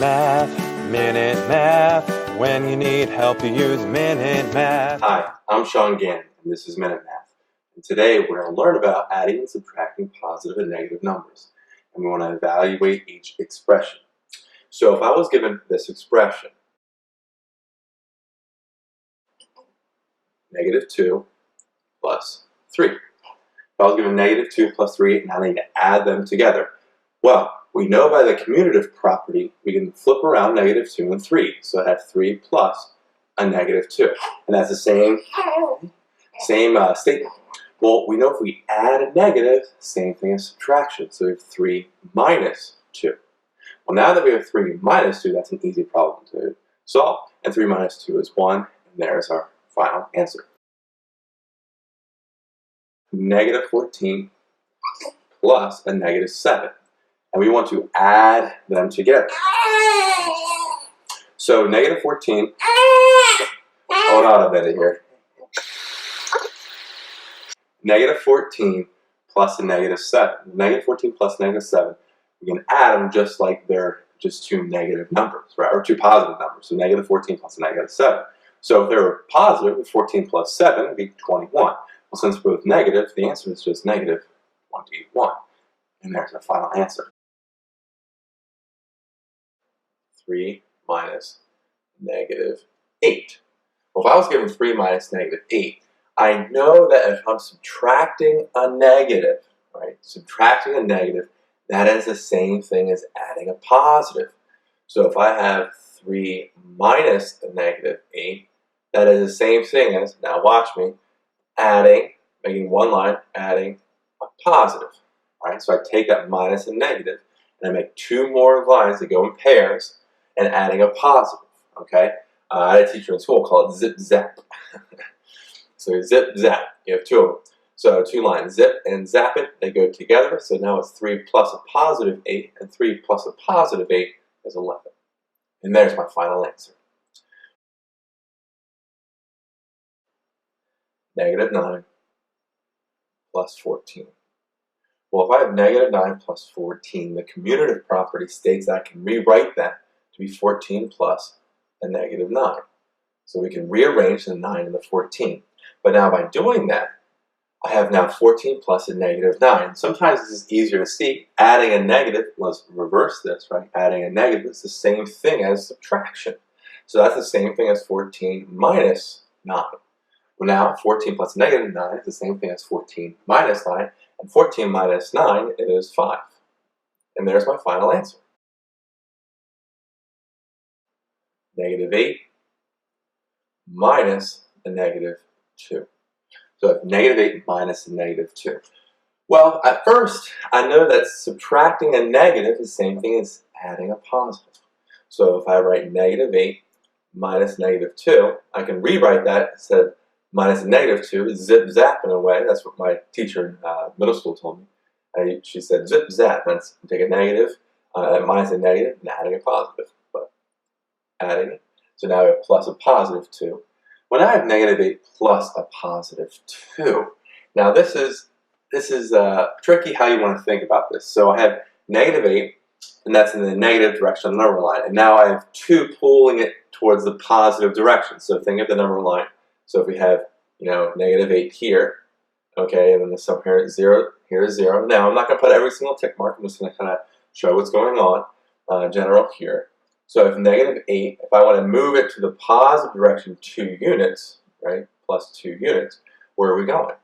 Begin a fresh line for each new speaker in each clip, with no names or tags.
Math. When you need help, you use Minute Math.
Hi, I'm Sean Gannon, and this is Minute Math. And today we're going to learn about adding and subtracting positive and negative numbers. And we want to evaluate each expression. So if I was given this expression, -2 plus 3. If I was given -2 plus 3, and I need to add them together. Well, we know by the commutative property, we can flip around -2 and 3. So I have 3 plus a -2. And that's the same statement. Well, we know if we add a negative, same thing as subtraction. So we have 3 minus 2. Well, now that we have 3 minus 2, that's an easy problem to solve. And 3 minus 2 is 1, and there's our final answer. -14 plus a -7. And we want to add them together. So -14, hold on a minute here. -14 plus a -7. -14 plus -7, we can add them just like they're just two negative numbers, right? Or two positive numbers. So -14 plus a -7. So if they were positive, 14 plus 7 would be 21. Well, since we're both negative, the answer is just -21. And there's our final answer. 3 minus -8. Well, if I was given 3 minus -8, I know that if I'm subtracting a negative, right? Subtracting a negative, that is the same thing as adding a positive. So if I have 3 minus a -8, that is the same thing as, now watch me, making one line, adding a positive. Right? So I take that minus and negative, and I make two more lines that go in pairs, and adding a positive. Okay? I had a teacher in school called it zip zap. So zip zap, you have two of them. So two lines, zip and zap it, they go together. So now it's 3 plus a positive 8, and 3 plus a positive 8 is 11. And there's my final answer. -9 plus 14. Well, if I have -9 plus 14, the commutative property states that I can rewrite that to be 14 plus a -9. So we can rearrange the 9 and the 14. But now by doing that, I have now 14 plus a -9. Sometimes this is easier to see. Adding a negative, let's reverse this, right? Adding a negative is the same thing as subtraction. So that's the same thing as 14 minus 9. Well, now 14 plus -9 is the same thing as 14 minus 9. And 14 minus 9 is 5. And there's my final answer. -8 minus a -2. So I have -8 minus a -2. Well, at first, I know that subtracting a negative is the same thing as adding a positive. So if I write -8 minus -2, I can rewrite that instead of minus a -2 is zip zap in a way. That's what my teacher in middle school told me. She said zip zap. That's take a negative, minus a negative, and adding a positive. But adding it. So now we have plus a positive 2. When I have -8 plus a positive 2, now this is tricky how you want to think about this. So I have -8, and that's in the negative direction on the number line. And now I have 2 pulling it towards the positive direction. So think of the number line. So if we have, -8 here, okay, and then this up here is 0, here is 0. Now I'm not going to put every single tick mark. I'm just going to kind of show what's going on, general here. So if -8, if I want to move it to the positive direction 2 units, right, plus 2 units, where are we going?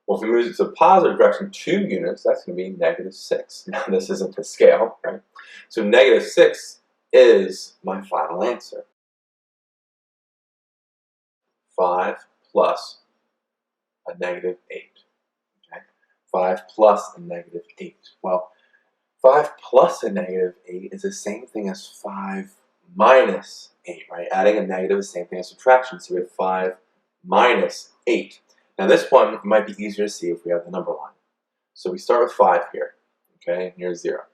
Well, if we move it to the positive direction 2 units, that's going to be -6. Now this isn't to scale, right? So -6 is my final answer. 5 plus a -8. Okay? 5 plus a -8. Well, 5 plus a -8 is the same thing as 5 minus 8, right? Adding a negative is the same thing as subtraction. So we have 5 minus 8. Now this one might be easier to see if we have the number line. So we start with 5 here, okay? And here's 0.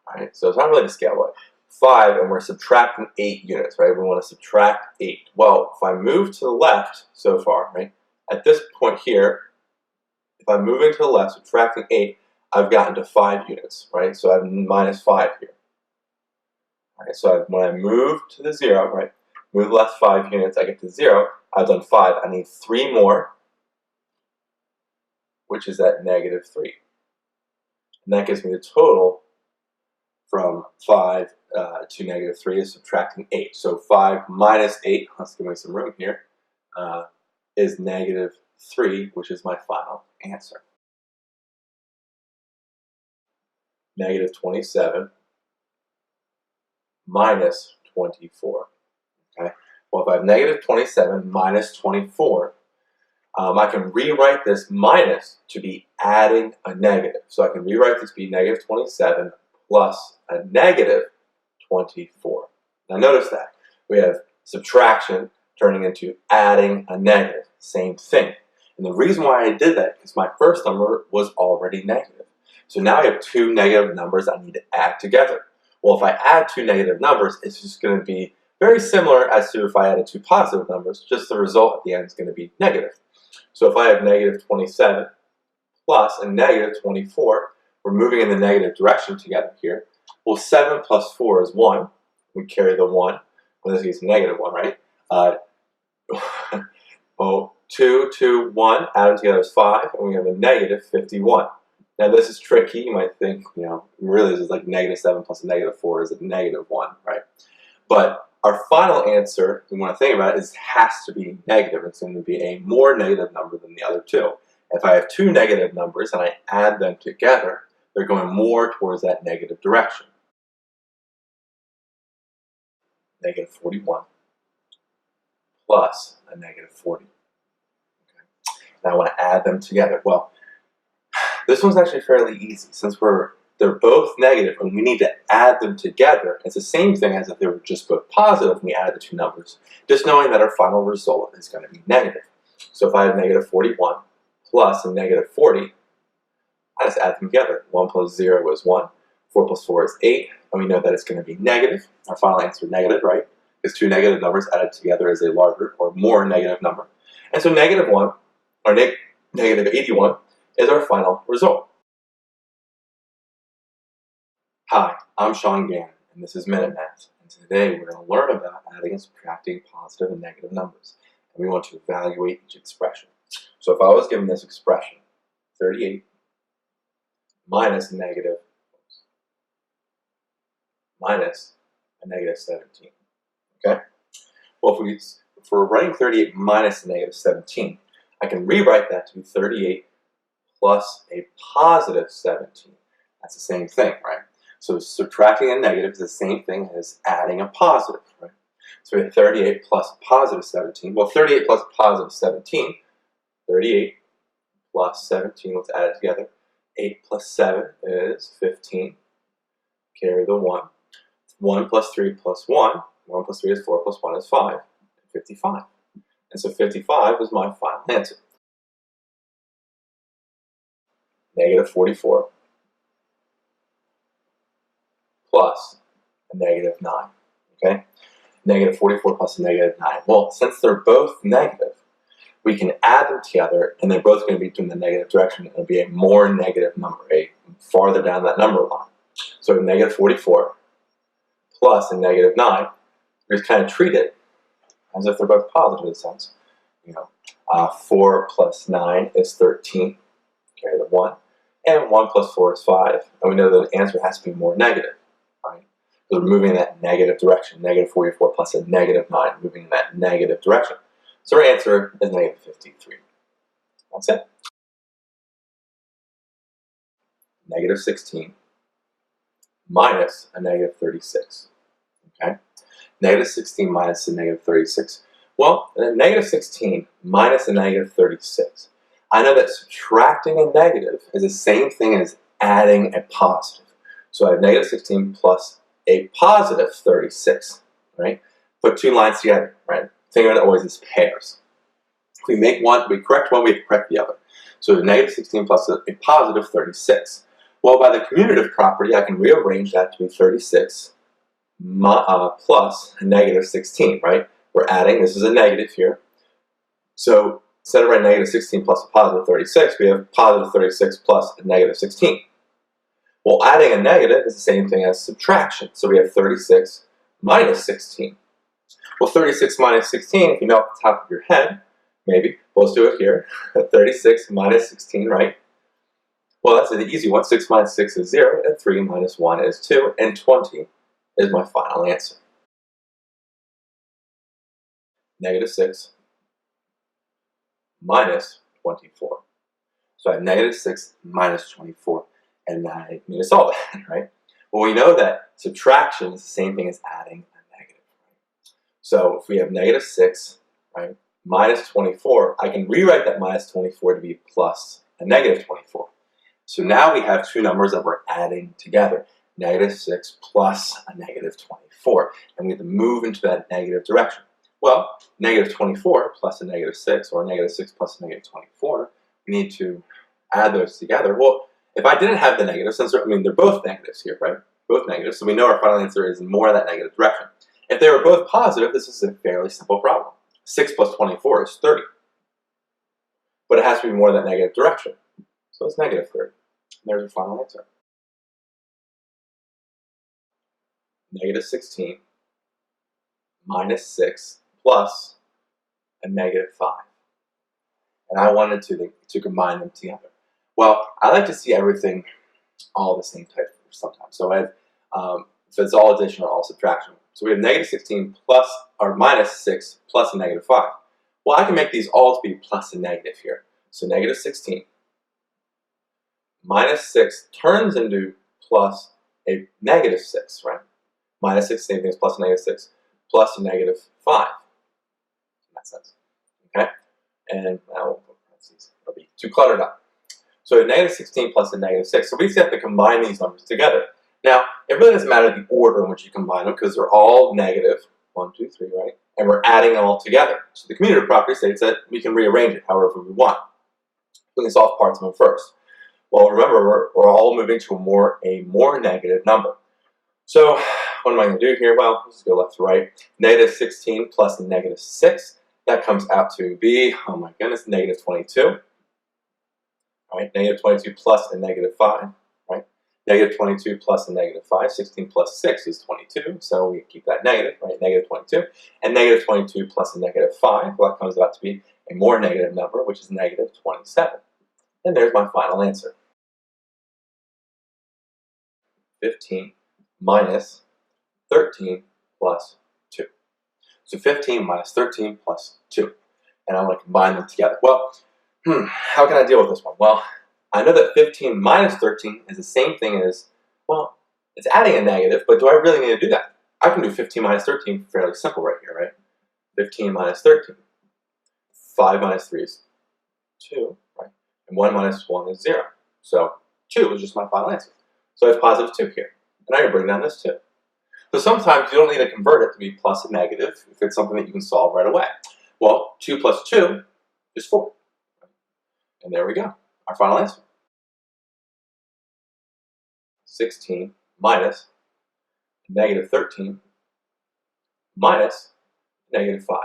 All right, so it's not really the scale, but 5, and we're subtracting 8 units, right? We want to subtract 8. Well, if I move to the left so far, right, at this point here, if I'm moving to the left, subtracting 8, I've gotten to 5 units, right? So I have -5 here. Right, so when I move to the 0, right, move left 5 units, I get to 0. I've done 5. I need 3 more, which is at -3. And that gives me the total from 5 to -3 is subtracting 8. So 5 minus 8, let's give me some room here, is -3, which is my final answer. -27 minus 24. Okay. Well, if I have -27 minus 24, I can rewrite this minus to be adding a negative. So I can rewrite this to be -27 plus a -24. Now notice that. We have subtraction turning into adding a negative. Same thing. And the reason why I did that is my first number was already negative. So now I have 2 negative numbers I need to add together. Well, if I add 2 negative numbers, it's just going to be very similar as to if I added 2 positive numbers, just the result at the end is going to be negative. So if I have -27 plus a -24, we're moving in the negative direction together here. Well, 7 plus 4 is 1. We carry the 1. Well, this is -1, right? Well, 2, 2, 1, add them together is 5, and we have a -51. Now this is tricky. You might think, really this is like -7 plus a -4 is a -1, right? But our final answer, you want to think about it, has to be negative. It's going to be a more negative number than the other two. If I have 2 negative numbers and I add them together, they're going more towards that negative direction. -41 plus a -40. Okay. Now I want to add them together. Well, this one's actually fairly easy since they're both negative and we need to add them together. It's the same thing as if they were just both positive and we added the 2 numbers, just knowing that our final result is going to be negative. So if I have -41 plus a -40, I just add them together. 1 plus 0 is 1, 4 plus 4 is 8, and we know that it's going to be negative. Our final answer is negative, right? Because 2 negative numbers added together is a larger or more negative number. And so -1, or -81, is our final result. Hi, I'm Sean Gannon, and this is Minute Math. And today we're going to learn about adding and subtracting positive and negative numbers. And we want to evaluate each expression. So if I was given this expression, 38 minus a -17. Okay? Well, if we're writing 38 minus a -17, I can rewrite that to be 38 plus a positive 17. That's the same thing, right? So subtracting a negative is the same thing as adding a positive, right? So we have 38 plus a positive 17. Well, 38 plus a positive 17, 38 plus 17, let's add it together. 8 plus 7 is 15. Carry the 1. 1 plus 3 plus 1. 1 plus 3 is 4 plus 1 is 5. 55. And so 55 is my final answer. -44 plus a -9. Okay? -44 plus a -9. Well, since they're both negative, we can add them together, and they're both going to be in the negative direction. It'll be a more negative number, farther down that number line. So -44 plus a -9, we just kind of treat it as if they're both positive in a sense. 4 plus 9 is 13. Carry the 1. And 1 plus 4 is 5. And we know that the answer has to be more negative, right? So we're moving in that negative direction. -44 plus a -9, moving in that negative direction. So our answer is -53. That's it. -16 minus a -36. Okay? -16 minus a -36. Well, a -16 minus a -36. I know that subtracting a negative is the same thing as adding a positive. So I have -16 plus a positive 36, right? Put 2 lines together, right? Think of it always as pairs. If we make one, we correct one, we correct the other. So -16 plus a positive 36. Well, by the commutative property, I can rearrange that to be 36 plus a -16, right? We're adding, this is a negative here. So instead of writing -16 plus a positive 36, we have positive 36 plus a -16. Well, adding a negative is the same thing as subtraction. So we have 36 minus 16. Well, 36 minus 16, if you know off the top of your head, maybe, let's do it here. 36 minus 16, right? Well, that's an easy one. 6 minus 6 is 0, and 3 minus 1 is 2, and 20 is my final answer. Negative 6 minus 24. So I have negative 6 minus 24, and I need to solve that, right? Well, we know that subtraction is the same thing as adding a negative. So if we have negative 6, right, minus 24, I can rewrite that minus 24 to be plus a negative 24. So now we have two numbers that we're adding together, negative 6 plus a negative 24, and we have to move into that negative direction. Well, negative 24 plus a negative 6, or negative 6 plus a negative 24, we need to add those together. Well, if I didn't have the negative, since they're both negatives here, right? Both negatives, so we know our final answer is more in that negative direction. If they were both positive, this is a fairly simple problem. 6 plus 24 is 30. But it has to be more in that negative direction. So it's negative 30. And there's your final answer. Negative 16 minus 6 plus a negative 5. And I wanted to combine them together. Well, I like to see everything all the same type sometimes. So I have, if it's all addition or all subtraction. So we have negative 16 plus, or minus 6 plus a negative 5. Well, I can make these all to be plus a negative here. So negative 16 minus 6 turns into plus a negative 6, right? Minus 6, same thing as plus a negative 6, plus a negative 5. In that sense. Okay? And now we'll put parentheses. It'll be too cluttered up. So negative 16 plus a negative 6. So we just have to combine these numbers together. Now, it really doesn't matter the order in which you combine them because they're all negative. 1, 2, 3, right? And we're adding them all together. So the commutative property states that we can rearrange it however we want. We can solve parts of them first. Well, remember, we're all moving to a more negative number. So what am I going to do here? Well, let's go left to right. Negative 16 plus a negative 6. That comes out to be, oh my goodness, negative 22. Right? Negative 22 plus a negative 5. Right? Negative 22 plus a negative 5. 16 plus 6 is 22. So we keep that negative, right? Negative 22. And negative 22 plus a negative 5. Well, that comes out to be a more negative number, which is negative 27. And there's my final answer. 15 minus 13 plus 2. So 15 minus 13 plus 2. And I want to combine them together. Well, how can I deal with this one? Well, I know that 15 minus 13 is the same thing as, well, it's adding a negative, but do I really need to do that? I can do 15 minus 13 fairly simple right here, right? 15 minus 13. 5 minus 3 is 2, right? And 1 minus 1 is 0. So 2 is just my final answer. So I have positive 2 here. And I can bring down this 2. So sometimes you don't need to convert it to be plus a negative if it's something that you can solve right away. Well, 2 plus 2 is 4. And there we go. Our final answer. 16 minus negative 13 minus negative 5.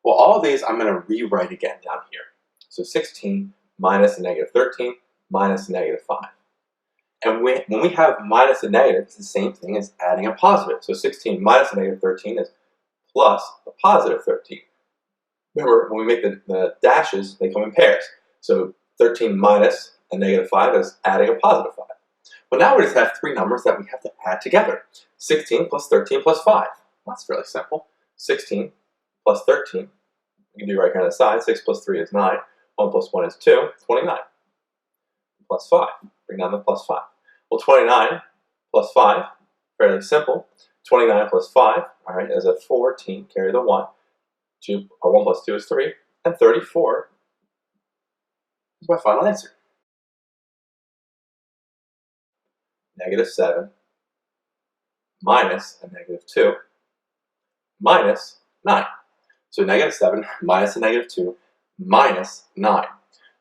Well, all of these I'm going to rewrite again down here. So 16 minus a negative 13 minus a negative 5. And when we have minus a negative, it's the same thing as adding a positive. So 16 minus a negative 13 is plus a positive 13. Remember, when we make the dashes, they come in pairs. So 13 minus a negative 5 is adding a positive 5. Well, now we just have three numbers that we have to add together. 16 plus 13 plus 5. Well, that's fairly simple. 16 plus 13. We can do right here on the side. 6 plus 3 is 9. 1 plus 1 is 2. 29. Plus 5. Bring down the plus 5. Well, 29 plus 5, fairly simple. 29 plus 5, all right, is a 14. Carry the 1. 1 plus 2 is 3. And 34 is my final answer. Negative 7 minus a negative 2 minus 9. So negative 7 minus a negative 2 minus 9.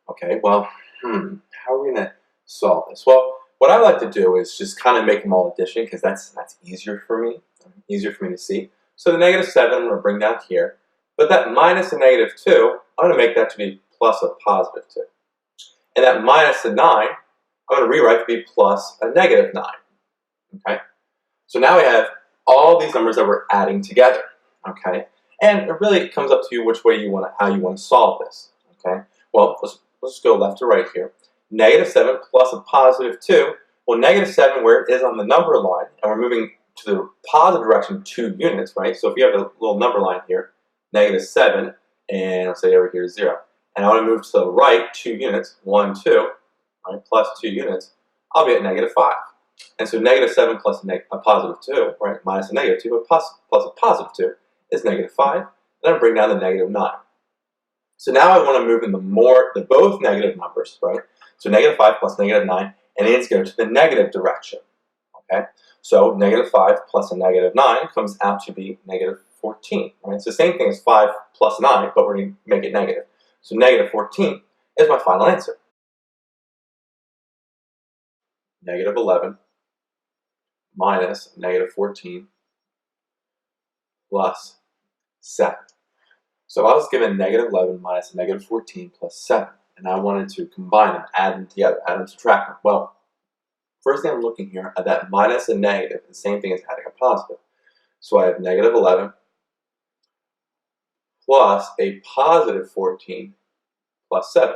Okay, well, how are we going to solve this? Well, what I like to do is just kind of make them all addition because that's easier for me. To see. So the negative 7 I'm going to bring down here. But that minus a negative 2, I'm going to make that to be plus a positive 2. And that minus a 9, I'm going to rewrite to be plus a negative 9. Okay? So now we have all these numbers that we're adding together, okay? And it really comes up to you which way how you want to solve this, okay? Well, let's go left to right here. Negative 7 plus a positive 2. Well, negative 7, where it is on the number line, and we're moving to the positive direction 2 units, right? So if you have a little number line here, negative 7, and let's say over here 0. And I want to move to the right 2 units, 1, 2, right, plus 2 units, I'll be at negative 5. And so negative 7 plus a positive 2, right, minus a negative 2, but plus a positive 2 is negative 5. Then I bring down the negative 9. So now I want to move in the both negative numbers, right? So negative 5 plus negative 9, and it needs to go to the negative direction, okay? So negative 5 plus a negative 9 comes out to be negative 14, right? It's the same thing as 5 plus 9, but we're going to make it negative. So negative 14 is my final answer. Negative 11 minus negative 14 plus 7. So I was given negative 11 minus negative 14 plus 7, and I wanted to combine them, add them together, add them, subtract them. Well, first thing I'm looking here at that minus and negative, the same thing as adding a positive. So I have negative 11 plus a positive 14 plus 7.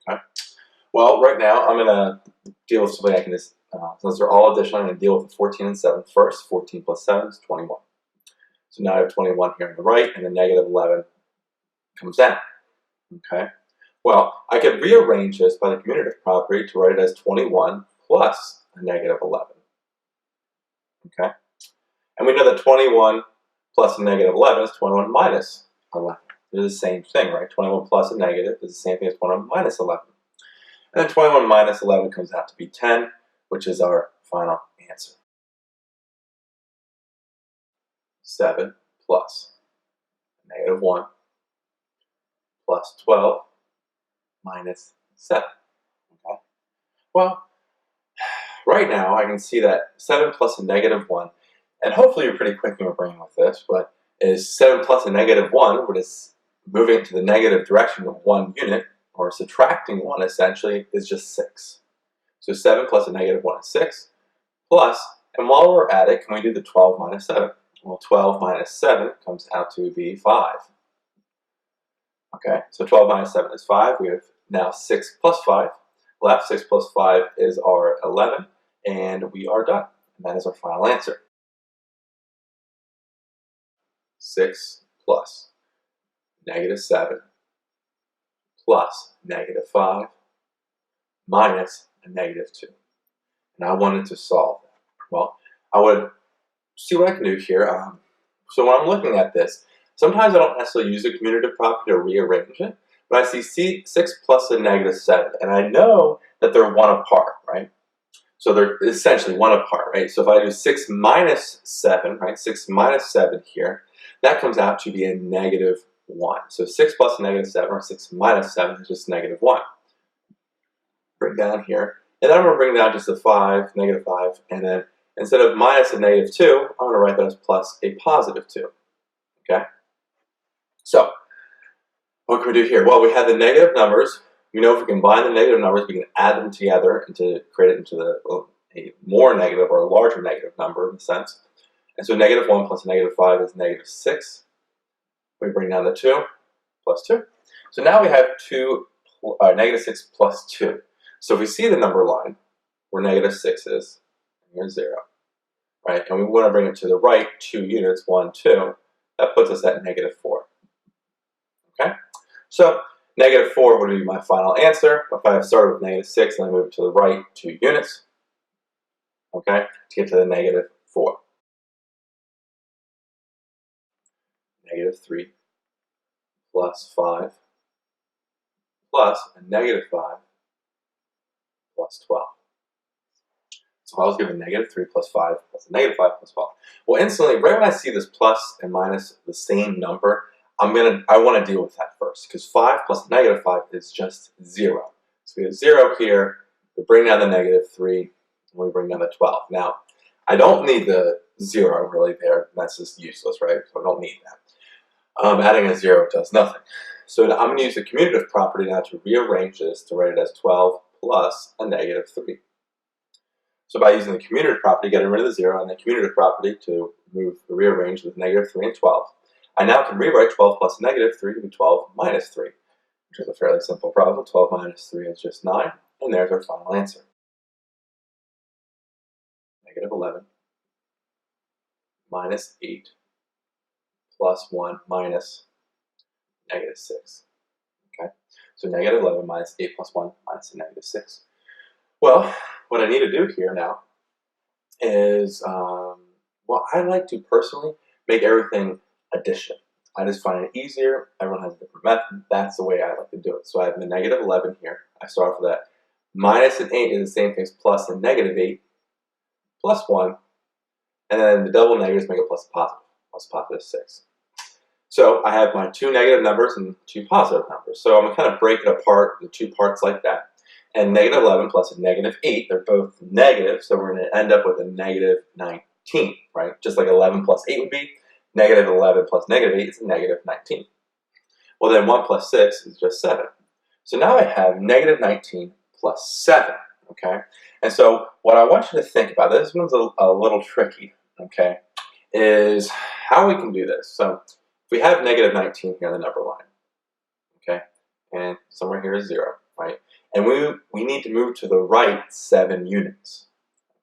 Okay. Well, right now I'm going to deal with something I can just, since they're all additional, I'm going to deal with the 14 and 7 first. 14 plus 7 is 21. So now I have 21 here on the right, and the negative 11 comes down. Okay. Well, I could rearrange this by the commutative property to write it as 21 plus a negative 11. Okay. And we know that 21 plus a negative 11 is 21 minus 11. They're the same thing, right? 21 plus a negative is the same thing as 21 minus 11. And then 21 minus 11 comes out to be 10, which is our final answer. 7 plus negative 1 plus 12 minus 7. Okay. Well, right now I can see that 7 plus a negative 1, and hopefully you're pretty quick in your brain with this, but is 7 plus a negative 1, which is moving to the negative direction of 1 unit, or subtracting 1 essentially, is just 6. So 7 plus a negative 1 is 6, plus, and while we're at it, can we do the 12 minus 7? Well, 12 minus 7 comes out to be 5. Okay, so 12 minus 7 is 5. We have now 6 plus 5 left. 6 plus 5 is our 11, and we are done. And that is our final answer. 6 plus negative 7 plus negative 5 minus a negative 2. And I wanted to solve that. Well, I would see what I can do here. So when I'm looking at this, sometimes I don't necessarily use the commutative property to rearrange it, but I see 6 plus a negative 7, and I know that they're 1 apart, right? So they're essentially 1 apart, right? So if I do 6 minus 7, right, 6 minus 7 here, that comes out to be a negative 1. So 6 plus a negative 7, or 6 minus 7 is just negative 1. Bring down here, and then I'm going to bring down just a 5, negative 5, and then instead of minus a negative 2, I'm going to write that as plus a positive 2. Okay? So, what can we do here? Well, we have the negative numbers. We know if we combine the negative numbers, we can add them together and to create it into a more negative or a larger negative number in a sense. And so negative 1 plus a negative 5 is negative 6. We bring down the 2 plus 2. So now we have negative 6 plus 2. So if we see the number line where negative 6 is, here's 0, right? And we want to bring it to the right 2 units, 1, 2. That puts us at negative 4. Okay? So negative 4 would be my final answer. If I have started with negative 6 and I move it to the right 2 units, okay, to get to the negative 4. Negative 3 plus 5 plus a negative 5 plus 12. So I was given negative 3 plus 5 plus a negative 5 plus 12. Well, instantly, right when I see this plus and minus the same number, I want to deal with that first, because 5 plus negative 5 is just 0. So we have 0 here, we bring down the negative 3, and we bring down the 12. Now, I don't need the 0 really there, that's just useless, right? So I don't need that. Adding a 0 does nothing. So I'm going to use the commutative property now to rearrange this to write it as 12 plus a negative 3. So by using the commutative property, getting rid of the 0, and the commutative property to rearrange with -3 and 12, I now can rewrite 12 plus -3 to be 12 minus 3, which is a fairly simple problem. 12 minus 3 is just 9, and there's our final answer. -11 minus 8 plus 1 minus -6. Okay, so -11 minus 8 plus 1 minus -6. Well, what I need to do here now is, well, I like to personally make everything addition. I just find it easier. Everyone has a different method. That's the way I like to do it. So I have the -11 here. I start off with that. Minus an 8 is the same thing as plus a -8 plus 1. And then the double negatives make a plus positive 6. So I have my two negative numbers and two positive numbers. So I'm going to kind of break it apart in two parts like that. And -11 plus a -8, they're both negative, so we're going to end up with a -19, right? Just like 11 plus 8 would be, -11 plus -8 is a -19. Well, then 1 plus 6 is just 7. So now I have -19 plus 7, okay? And so what I want you to think about, this one's a little tricky, okay, is how we can do this. So if we have -19 here on the number line, okay, and somewhere here is 0, right? And we need to move to the right 7 units,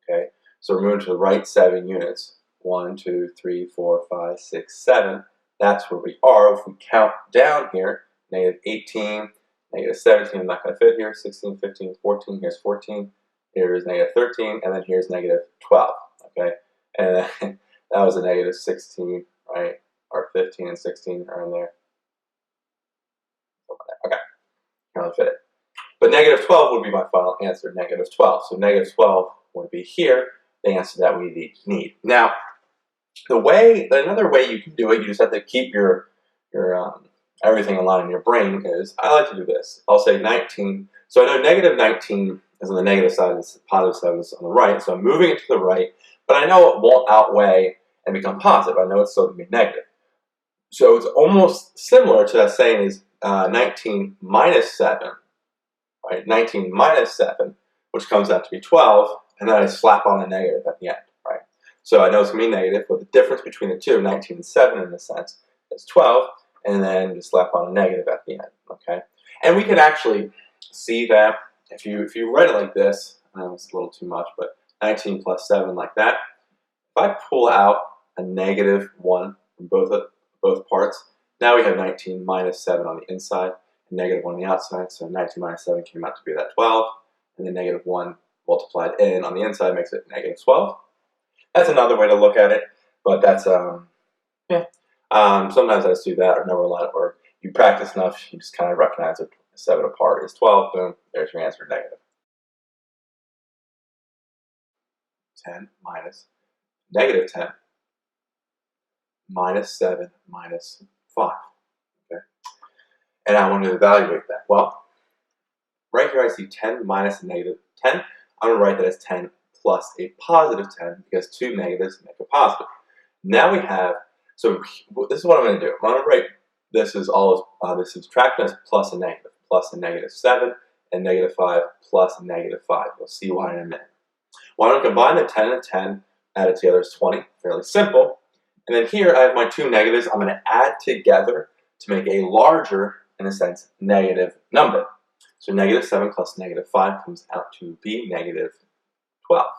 okay? So we're moving to the right 7 units. 1, 2, 3, 4, 5, 6, 7. That's where we are. If we count down here, -18, -17, I'm not going to fit here, 16, 15, 14, here's 14, here's -13, and then here's -12, okay? And then that was a -16, right? Or 15 and 16 are in there. Okay, can't fit it. But -12 would be my final answer, -12. So -12 would be here, the answer that we need. Now, another way you can do it, you just have to keep your everything in line in your brain, is I like to do this. I'll say 19. So I know -19 is on the negative side, and the positive side is on the right. So I'm moving it to the right, but I know it won't outweigh and become positive. I know it's still going to be negative. So it's almost similar to that saying is 19 minus 7, right? 19 minus 7, which comes out to be 12, and then I slap on a negative at the end, right? So I know it's going to be negative, but the difference between the two, 19 and 7 in a sense, is 12, and then just slap on a negative at the end, okay? And we can actually see that if you write it like this, it's a little too much, but 19 plus 7 like that. If I pull out a -1 from both parts, now we have 19 minus 7 on the inside and -1 on the outside. So 19 minus 7 came out to be that 12, and then -1 multiplied in on the inside makes it -12. That's another way to look at it, but that's yeah. Sometimes I just do that or number line, or you practice enough, you just kind of recognize it. 7 apart is 12. Boom, there's your answer, negative. 10 minus -10 minus 7 minus 5. Okay, and I want to evaluate that. Well, right here I see 10 minus a -10. I'm going to write that as 10 plus a positive 10 because two negatives make a positive. Now we have, so this is what I'm going to do. I'm going to write this is all this subtraction as plus a -7 and -5 plus a -5. We'll see why in a minute. Well, I'm going to combine the 10 and 10, add it together is 20. Fairly simple. And then here I have my two negatives I'm going to add together to make a larger, in a sense, negative number. So -7 plus -5 comes out to be -12.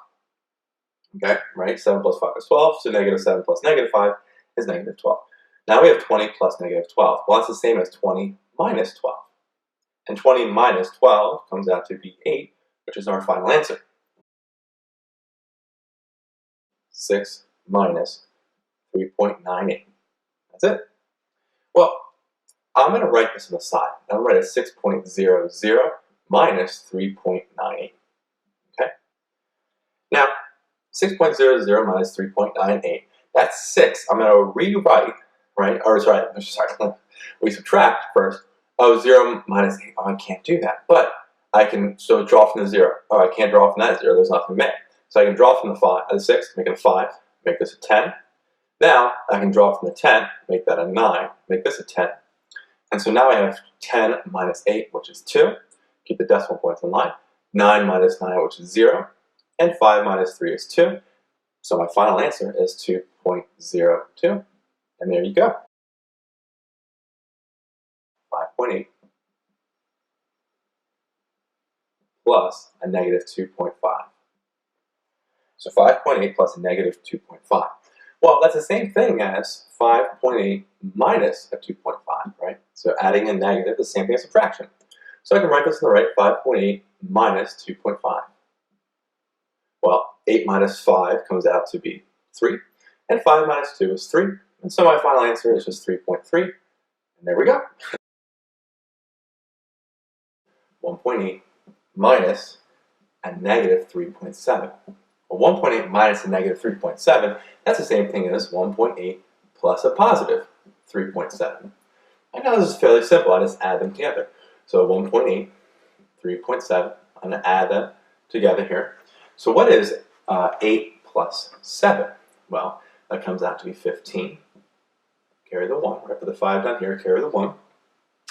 Okay, right? 7 plus 5 is 12, so -7 plus -5 is -12. Now we have 20 plus -12. Well, that's the same as 20 minus 12. And 20 minus 12 comes out to be 8, which is our final answer. 6 minus 3.98. That's it. Well, I'm going to write this on the side. I'm going to write it 6.00 minus 3.98. Okay? Now, 6.00 minus 3.98, that's 6. I'm going to rewrite, right? Or sorry, we subtract first. Oh, 0 minus 8. Oh, I can't do that. But I can still draw from the 0. Oh, I can't draw from that 0. There's nothing there. So I can draw from the 6, make it a 5, make this a 10. Now I can draw from the 10, make that a 9, make this a 10. And so now I have 10 minus 8, which is 2. Keep the decimal points in line. 9 minus 9, which is 0. and 5 minus 3 is 2. So my final answer is 2.02. And there you go. 5.8 plus a negative 2.5. So 5.8 plus a negative 2.5. Well, that's the same thing as 5.8 minus a 2.5, right? So adding a negative is the same thing as subtraction. So I can write this on the right, 5.8 minus 2.5. Well, 8 minus 5 comes out to be 3, and 5 minus 2 is 3. And so my final answer is just 3.3, and there we go. 1.8 minus a negative 3.7. Well, 1.8 minus a negative 3.7, that's the same thing as 1.8 plus a positive 3.7. And now this is fairly simple. I just add them together. So 1.8, 3.7, I'm going to add them together here. So what is 8 plus 7? Well, that comes out to be 15. Carry the 1. Right, put the 5 down here, carry the 1. And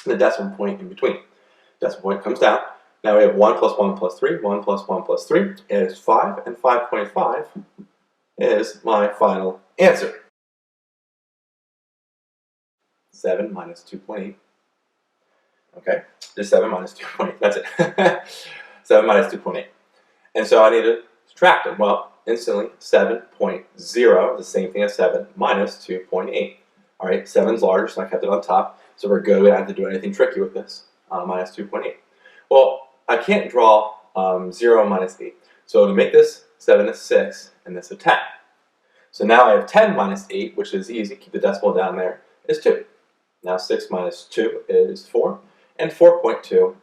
the decimal point in between. Decimal point comes down. Now we have 1 plus 1 plus 3. 1 plus 1 plus 3 is 5. And 5.5 is my final answer. 7 minus 2.8. Okay, just 7 minus 2.8. That's it. 7 minus 2.8. And so I need to subtract them. Well, instantly, 7.0 is the same thing as 7 minus 2.8. All right, 7's larger, so I kept it on top. So we're good. We don't have to do anything tricky with this. Minus 2.8. Well, I can't draw 0 minus 8. So to make this 7 is 6, and this a 10. So now I have 10 minus 8, which is easy. Keep the decimal down there, is 2. Now 6 minus 2 is 4. And 4.2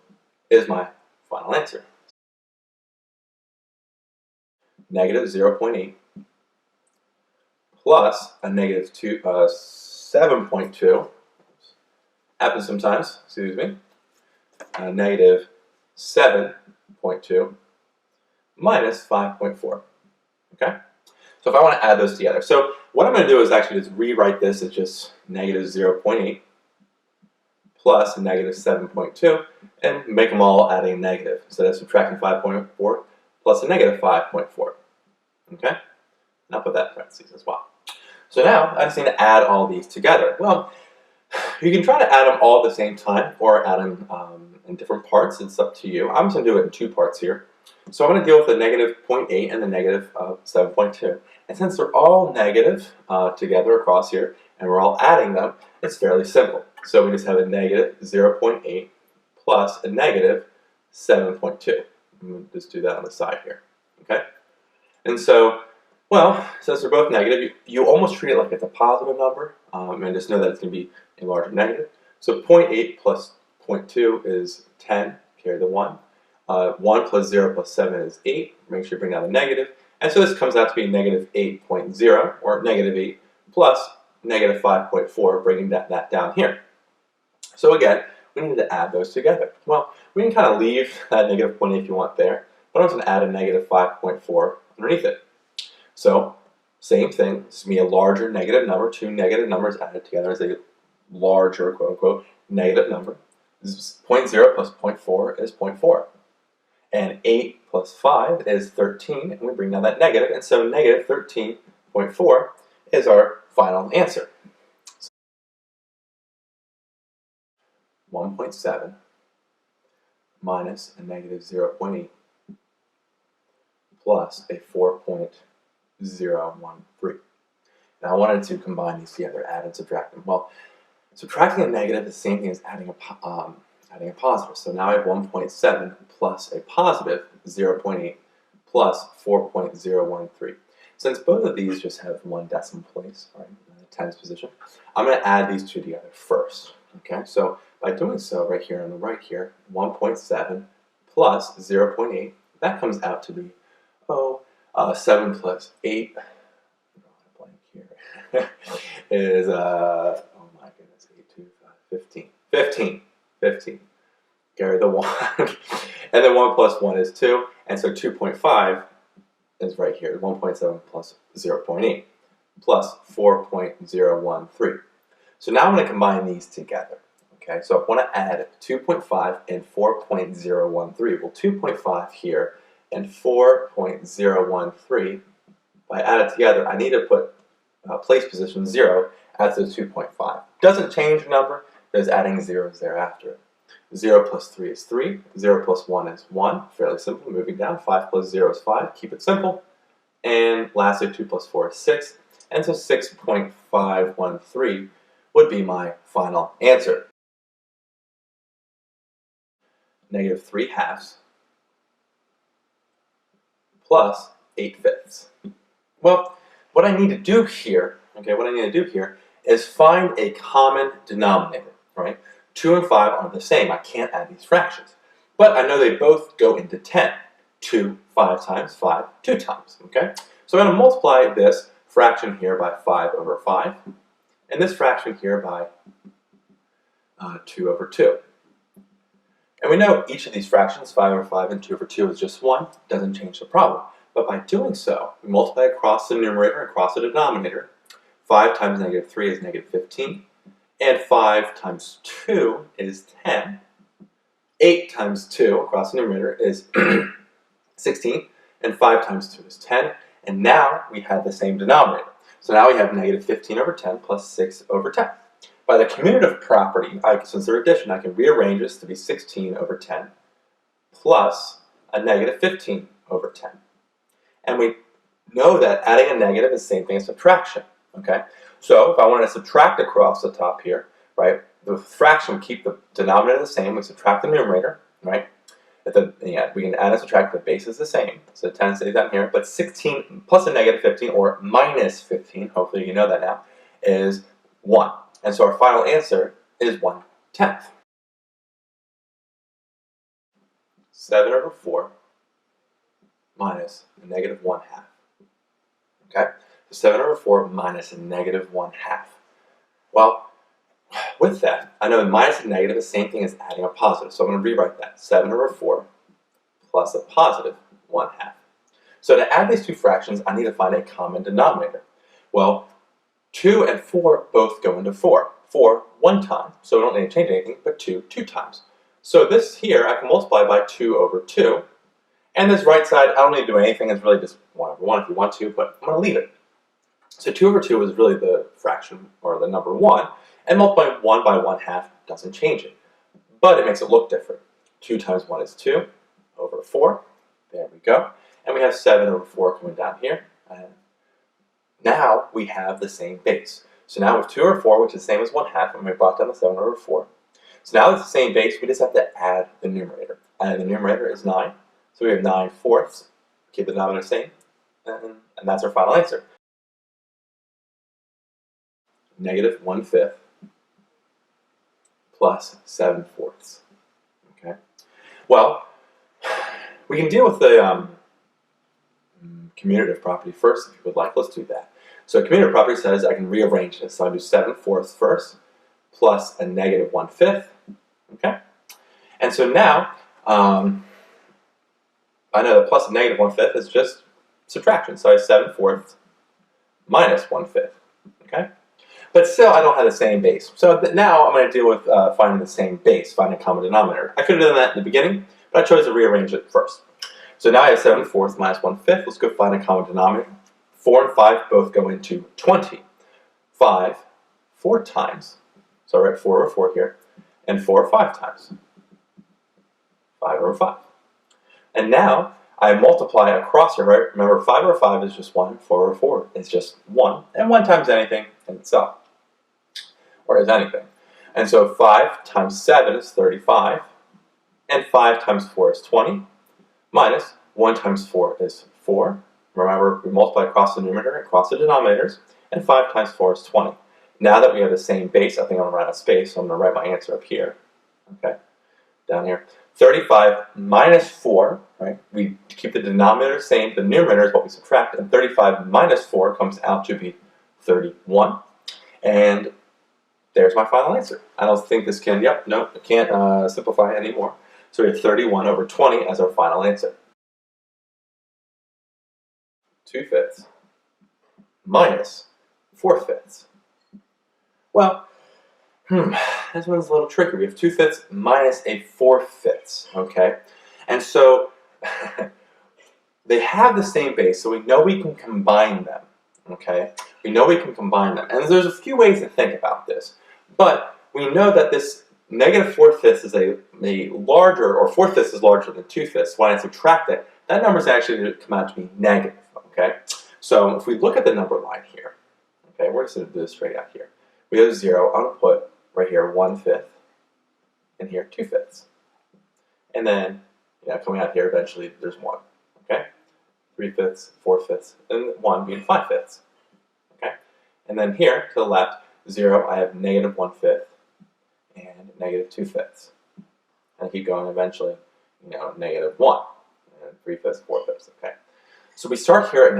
is my final answer. Negative 0.8 plus a negative 7.2, happens sometimes, excuse me, negative 7.2 minus 5.4, okay? So if I want to add those together, so what I'm going to do is actually just rewrite this as just negative 0.8 plus a negative 7.2 and make them all adding a negative instead of subtracting 5.4 plus a negative 5.4, okay? And I'll put that in parentheses as well. So now I just need to add all these together. Well, you can try to add them all at the same time or add them in different parts. It's up to you. I'm just going to do it in 2 parts here. So I'm going to deal with the negative 0.8 and the negative 7.2. And since they're all negative together across here and we're all adding them, it's fairly simple. So we just have a negative 0.8 plus a negative 7.2. We'll just do that on the side here. Okay? And so, well, since they're both negative, you almost treat it like it's a positive number, and just know that it's going to be a larger negative. So 0.8 plus 0.2 is 10, carry the 1. 1 plus 0 plus 7 is 8, make sure you bring down the negative. And so this comes out to be negative 8.0, or negative 8, plus negative 5.4, bringing that down here. So again, we need to add those together. Well, we can kind of leave that negative 0.8 if you want there, but I'm just going to add a negative 5.4 underneath it. So, same thing, this is going to be a larger negative number, 2 negative numbers added together as a larger, quote-unquote, negative number. 0.0 plus 0.4 is 0.4. And 8 plus 5 is 13, and we bring down that negative, and so negative 13.4 is our final answer. 1.7 minus a negative 0.8 plus a 4.013. Now I wanted to combine these together, add and subtract them. Well, subtracting a negative is the same thing as adding a positive. So now I have 1.7 plus a positive 0.8 plus 4.013. Since both of these just have one decimal place, right, in the tens position, I'm going to add these two together first. Okay, so by doing so, right here on the right here, 1.7 plus 0.8, that comes out to be 7 plus 8. Blank here is oh my goodness, 8, 2, 5, 15. 15. Carry the 1. And then 1 plus 1 is 2. And so 2.5 is right here. 1.7 plus 0.8 plus 4.013. So now I'm going to combine these together. Okay, so I want to add 2.5 and 4.013. Well, 2.5 here and 4.013. If I add it together, I need to put place position 0 after the 2.5. Doesn't change the number, there's adding zeros thereafter. 0 plus 3 is 3, 0 plus 1 is 1, fairly simple, moving down. 5 plus 0 is 5, keep it simple. And lastly, 2 plus 4 is 6, and so 6.513 would be my final answer. Negative 3/2 plus 8/5. Well, what I need to do here, is find a common denominator, right? 2 and 5 are the same. I can't add these fractions. But I know they both go into 10. 2, 5 times, 5, 2 times, okay? So I'm going to multiply this fraction here by 5 over 5, and this fraction here by 2 over 2. And we know each of these fractions, 5 over 5 and 2 over 2, is just 1. Doesn't change the problem. But by doing so, we multiply across the numerator and across the denominator. 5 times negative 3 is negative 15. And 5 times 2 is 10. 8 times 2 across the numerator is 16. And 5 times 2 is 10. And now we have the same denominator. So now we have negative 15 over 10 plus 6 over 10. By the commutative property, since they're addition, I can rearrange this to be 16 over 10 plus a negative 15 over 10. And we know that adding a negative is the same thing as subtraction, okay? So if I wanted to subtract across the top here, right, the fraction would keep the denominator the same. We subtract the numerator, right? We can add and subtract, the base is the same. So 10 stays down here, but 16 plus a negative 15, or minus 15, hopefully you know that now, is 1. And so our final answer is 1/10. 7 over 4 minus a negative 1/2. Okay? So 7 over 4 minus a negative 1/2. Well, with that, I know minus and negative is the same thing as adding a positive. So I'm going to rewrite that. 7 over 4 plus a positive 1/2. So to add these two fractions, I need to find a common denominator. Well, 2 and 4 both go into 4. 4 one time, so we don't need to change anything, but 2 two times. So this here, I can multiply by 2 over 2. And this right side, I don't need to do anything. It's really just 1 over 1 if you want to, but I'm going to leave it. So 2 over 2 is really the fraction, or the number 1. And multiplying 1 by 1/2 doesn't change it. But it makes it look different. 2 times 1 is 2 over 4. There we go. And we have 7 over 4 coming down here. And now we have the same base. So now with 2 over 4, which is the same as 1/2, and we brought down the 7 over 4. So now it's the same base, we just have to add the numerator. And the numerator is 9. So we have 9/4. Keep the denominator the same. And that's our final answer. Negative 1/5 plus 7/4. Okay. Well, we can deal with the commutative property first if you would like. Let's do that. So commutative property says I can rearrange this. So I'll do 7/4 first plus a negative 1/5. Okay. And so now I know that plus a negative 1/5 is just subtraction. So I have 7/4 minus 1/5. Okay. But still, I don't have the same base. So now I'm going to deal with finding the same base, finding a common denominator. I could have done that in the beginning, but I chose to rearrange it first. So now I have 7/4 minus 1/5. Let's go find a common denominator. 4 and 5 both go into 20. 5 4 times. So I write 4 over 4 here. And 4 5 times. 5 over 5. And now I multiply across here, right? Remember, 5 over 5 is just 1. 4 over 4 is just 1. And 1 times anything in itself. Or is anything. And so 5 times 7 is 35. And 5 times 4 is 20. Minus 1 times 4 is 4. Remember, we multiply across the numerator and across the denominators. And 5 times 4 is 20. Now that we have the same base, I think I'm going to run out of space, so I'm going to write my answer up here. Okay, down here. 35 minus 4, right? We keep the denominator the same. The numerator is what we subtract. And 35 minus 4 comes out to be 31. And there's my final answer. I don't think this can, I can't simplify it anymore. So we have 31 over 20 as our final answer. 2/5 minus 4/5. Well, this one's a little tricky. We have 2/5 minus a 4/5, okay? And so they have the same base, so we know we can combine them. Okay, we know we can combine them, and there's a few ways to think about this, but we know that this negative 4/5 is a larger, or 4/5 is larger than 2/5. When I subtract it, that number is actually going to come out to be negative. Okay, so if we look at the number line here, okay, we're just going to do this straight out here. We have 0. I'm going to put right here 1/5, and here 2/5, and then coming out here eventually there's 1. Okay, 3/5, 4/5, and 1 being 5/5. Okay, and then here to the left, 0, I have negative 1/5 and negative 2/5. And I keep going eventually, negative 1 and 3/5, 4/5. Okay, so we start here at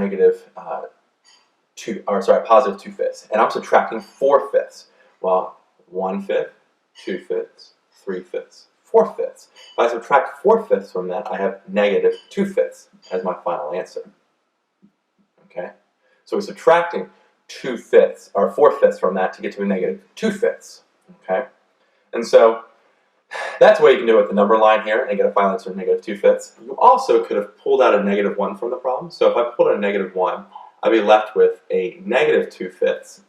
positive 2/5, and I'm subtracting 4/5. Well, 1/5, 2/5, 3/5, 4/5. If I subtract 4/5 from that, I have negative 2/5 as my final answer. Okay, so we're subtracting 2/5 or 4/5 from that to get to a negative 2/5. Okay, and so that's what you can do with the number line here and get a final answer of negative 2/5. You also could have pulled out a negative 1 from the problem. So if I pulled a negative 1, I'd be left with a negative 2/5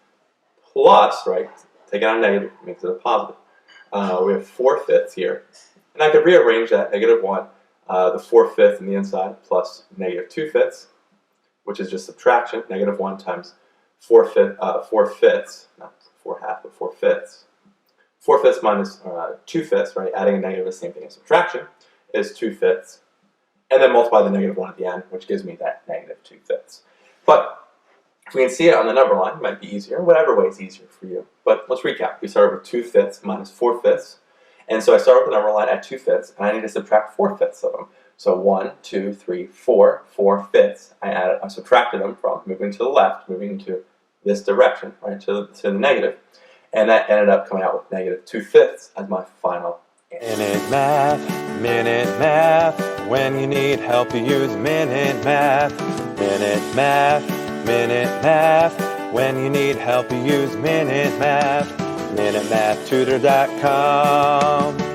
plus, right? Taking out a negative makes it a positive. We have 4/5 here. And I could rearrange that negative 1, the 4/5 in the inside plus negative 2/5, which is just subtraction. Negative 1 times 4/5, not 4/2, but 4/5. 4/5 minus 2/5, right? Adding a negative is the same thing as subtraction, is 2/5. And then multiply the negative 1 at the end, which gives me that negative 2/5. But if we can see it on the number line, it might be easier. Whatever way is easier for you. But let's recap. We started with 2/5 minus 4/5. And so I start with the number line at 2/5, and I need to subtract 4/5 of them. So 1, 2, 3, 4, 4/5. I subtracted them from moving to the left, moving to this direction, right, to the negative. And that ended up coming out with negative 2/5 as my final answer.
Minute Math. When you need help, you use Minute Math. Minute Math. When you need help, you use Minute Math. MinuteMathTutor.com.